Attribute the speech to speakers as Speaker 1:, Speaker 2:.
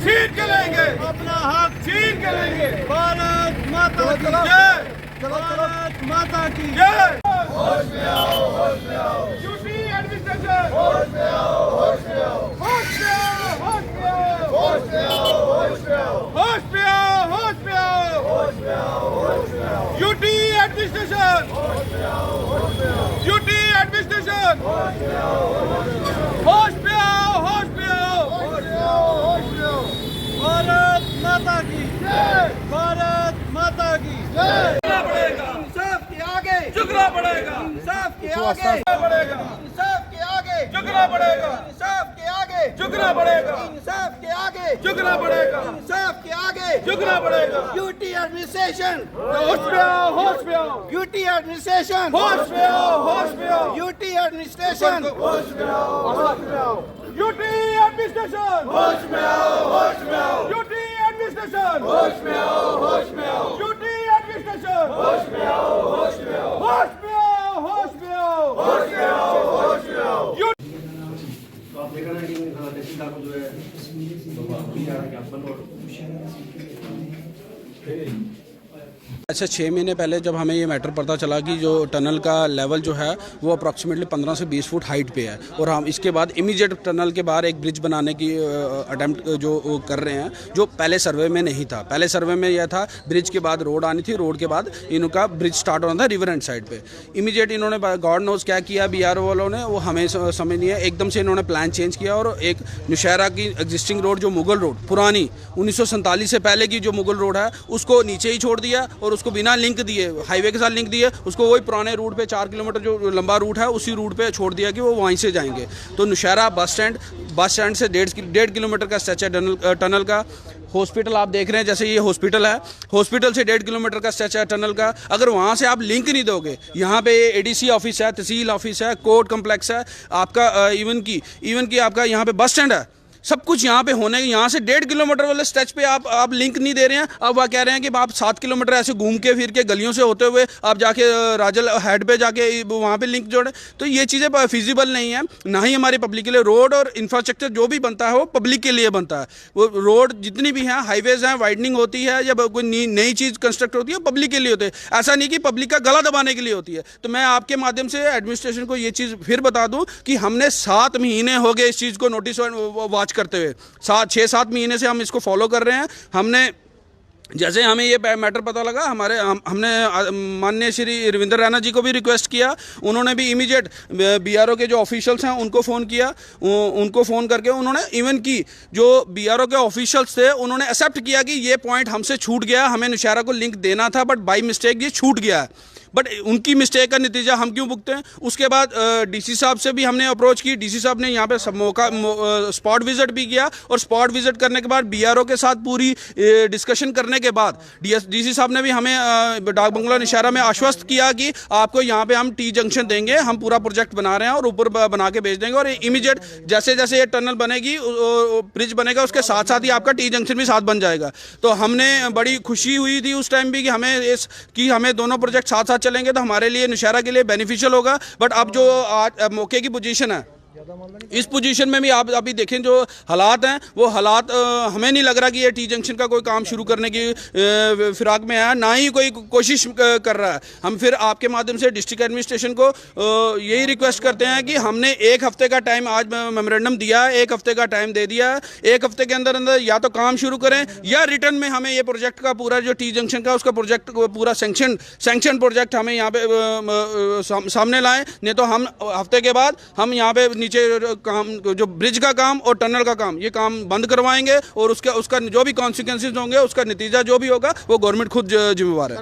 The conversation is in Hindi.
Speaker 1: छीन के लेंगे,
Speaker 2: अपना हक
Speaker 1: छीन के लेंगे।
Speaker 2: भारत माता की
Speaker 1: जय,
Speaker 2: भारत माता की
Speaker 1: जय। होश में आओ, होश में आओ। यूपी एडमिनिस्ट्रेशन, होश में आओ, होश में आओ। होश में आओ, होश में आओ। होश में आओ, होश में आओ। होश में आओ, होश में आओ। होश में आओ, होश में आओ। यूटी एडमिनिस्ट्रेशन, होश में आओ, होश में आओ। यूटी एडमिनिस्ट्रेशन, होश में आओ, होश में आओ। होश में आओ, होश में आओ। होश में आओ, होश में आओ।
Speaker 2: भारत माता की
Speaker 1: जय,
Speaker 2: भारत माता की
Speaker 1: जय।
Speaker 2: इंसाफ के आगे
Speaker 1: झुकना पड़ेगा,
Speaker 2: इंसाफ के आगे
Speaker 1: झुकना पड़ेगा,
Speaker 2: इंसाफ के आगे
Speaker 1: झुकना पड़ेगा,
Speaker 2: इंसाफ के आगे
Speaker 1: झुकना पड़ेगा,
Speaker 2: इंसाफ के आगे
Speaker 1: झुकना पड़ेगा,
Speaker 2: इंसाफ के आगे
Speaker 1: झुकना पड़ेगा।
Speaker 2: यूटी एडमिनिस्ट्रेशन
Speaker 1: होश में आओ, होश में आओ।
Speaker 2: यूटी एडमिनिस्ट्रेशन
Speaker 1: होश में आओ, होश में आओ।
Speaker 2: यूटी एडमिनिस्ट्रेशन
Speaker 1: होश में आओ, होश में आओ। यूटी एडमिनिस्ट्रेशन, होश में आओ, होश में आओ। यूटी एडमिनिस्ट्रेशन, होश में आओ, होश में आओ। यूटी एडमिनिस्ट्रेशन, होश में आओ, होश में आओ। होश में आओ, होश में आओ। होश में आओ, होश में आओ।
Speaker 3: तो आप देख रहे हैं कि तहसीलदार को जो है ज्ञापन और
Speaker 4: अच्छा 6 महीने पहले जब हमें ये मैटर पता चला कि जो टनल का लेवल जो है वो अप्रॉक्सीमेटली 15 से 20 फुट हाइट पे है और हम इसके बाद इमीडिएट टनल के बाहर एक ब्रिज बनाने की अटेम्प्ट जो कर रहे हैं, जो पहले सर्वे में नहीं था। पहले सर्वे में यह था ब्रिज के बाद रोड आनी थी, रोड के बाद इनका ब्रिज स्टार्ट होना था रिवर एंड साइड पे। इमीडिएट इन्होंने गॉड नोज क्या किया BRO वालों ने, वो हमें समझ नहीं है। एकदम से इन्होंने प्लान चेंज किया और एक नौशहरा की एग्जिस्टिंग रोड जो मुगल रोड पुरानी 1947 से पहले की जो मुगल रोड है उसको नीचे ही छोड़ दिया और उसको बिना लिंक दिए, हाईवे के साथ लिंक दिए, उसको वही पुराने रूट पे 4 किलोमीटर जो लंबा रूट है उसी रूट पे छोड़ दिया कि वो वहीं से जाएंगे। तो नौशहरा बस स्टैंड से 1.5 किलोमीटर का स्ट्रेच है टनल का। हॉस्पिटल आप देख रहे हैं, जैसे ये हॉस्पिटल है, हॉस्पिटल से 1.5 किलोमीटर का स्ट्रेच है टनल का। अगर वहाँ से आप लिंक नहीं दोगे, यहाँ पे ADC ऑफिस है, तहसील ऑफिस है, कोर्ट कम्प्लेक्स है, आपका इवन की आपका यहाँ पे बस स्टैंड है, सब कुछ यहाँ पे होने, यहाँ से 1.5 किलोमीटर वाले स्ट्रेच पे आप लिंक नहीं दे रहे हैं। अब वह कह रहे हैं कि आप 7 किलोमीटर ऐसे घूम के फिर के गलियों से होते हुए आप जाके राजल हेड पे जाके वहाँ पे लिंक जोड़ें, तो ये चीज़ें फिजिबल नहीं है। ना ही हमारी पब्लिक के लिए रोड और इंफ्रास्ट्रक्चर जो भी बनता है वो पब्लिक के लिए बनता है। वो रोड जितनी भी हैं, हाईवेज हैं, वाइडनिंग होती है या कोई नई चीज़ कंस्ट्रक्ट होती है, पब्लिक के लिए होती है। ऐसा नहीं कि पब्लिक का गला दबाने के लिए होती है। तो मैं आपके माध्यम से एडमिनिस्ट्रेशन को ये चीज़ फिर बता दूँ कि हमने 7 महीने हो गए इस चीज़ को नोटिस वॉच करते हुए। 6-7 महीने से हम इसको फॉलो कर रहे हैं। हमने जैसे हमें ये मैटर पता लगा, हमने माननीय श्री रविंद्र रैना जी को भी रिक्वेस्ट किया। उन्होंने भी इमीडिएट BRO के जो ऑफिशियल्स हैं उनको फ़ोन किया। उनको फ़ोन करके उन्होंने इवन की जो BRO के ऑफिशियल्स थे उन्होंने एक्सेप्ट किया कि ये पॉइंट हमसे छूट गया, हमें नौशहरा को लिंक देना था बट बाई मिस्टेक ये छूट गया है। बट उनकी मिस्टेक का नतीजा हम क्यों भुगते हैं। उसके बाद DC साहब से भी हमने अप्रोच की। DC साहब ने यहाँ पे स्पॉट विजिट भी किया और स्पॉट विजिट करने के बाद BRO के साथ पूरी डिस्कशन करने के बाद DC साहब ने भी हमें डाक बंगला नौशहरा में आश्वस्त किया कि आपको यहाँ पे हम T जंक्शन देंगे, हम पूरा प्रोजेक्ट बना रहे हैं और ऊपर बना के भेज देंगे और इमीडिएट जैसे जैसे ये टनल बनेगी, ब्रिज बनेगा, उसके साथ साथ ही आपका T जंक्शन भी साथ बन जाएगा। तो हमने बड़ी खुशी हुई थी उस टाइम भी कि हमें दोनों प्रोजेक्ट साथ चलेंगे तो हमारे लिए नौशहरा के लिए बेनिफिशियल होगा। बट अब जो आज मौके की पोजीशन है, इस पोजीशन में भी आप अभी देखें जो हालात हैं, वो हालात हमें नहीं लग रहा कि ये T जंक्शन का कोई काम शुरू करने की फिराक में है, ना ही कोई कोशिश कर रहा है। हम फिर आपके माध्यम से डिस्ट्रिक्ट एडमिनिस्ट्रेशन को यही रिक्वेस्ट करते हैं कि हमने 1 हफ्ते का टाइम आज मेमोरेंडम दिया है, 1 हफ्ते का टाइम दे दिया है। 1 हफ्ते के अंदर या तो काम शुरू करें या रिटर्न में हमें ये प्रोजेक्ट का पूरा जो T जंक्शन का उसका प्रोजेक्ट पूरा सैंक्शन प्रोजेक्ट हमें यहाँ पे सामने लाएं। नहीं तो हम हफ्ते के बाद हम यहाँ पे नीचे काम, जो ब्रिज का काम और टनल का काम, ये काम बंद करवाएंगे और उसका जो भी कॉन्सिक्वेंसेस होंगे, उसका नतीजा जो भी होगा वो गवर्नमेंट खुद जिम्मेवार है।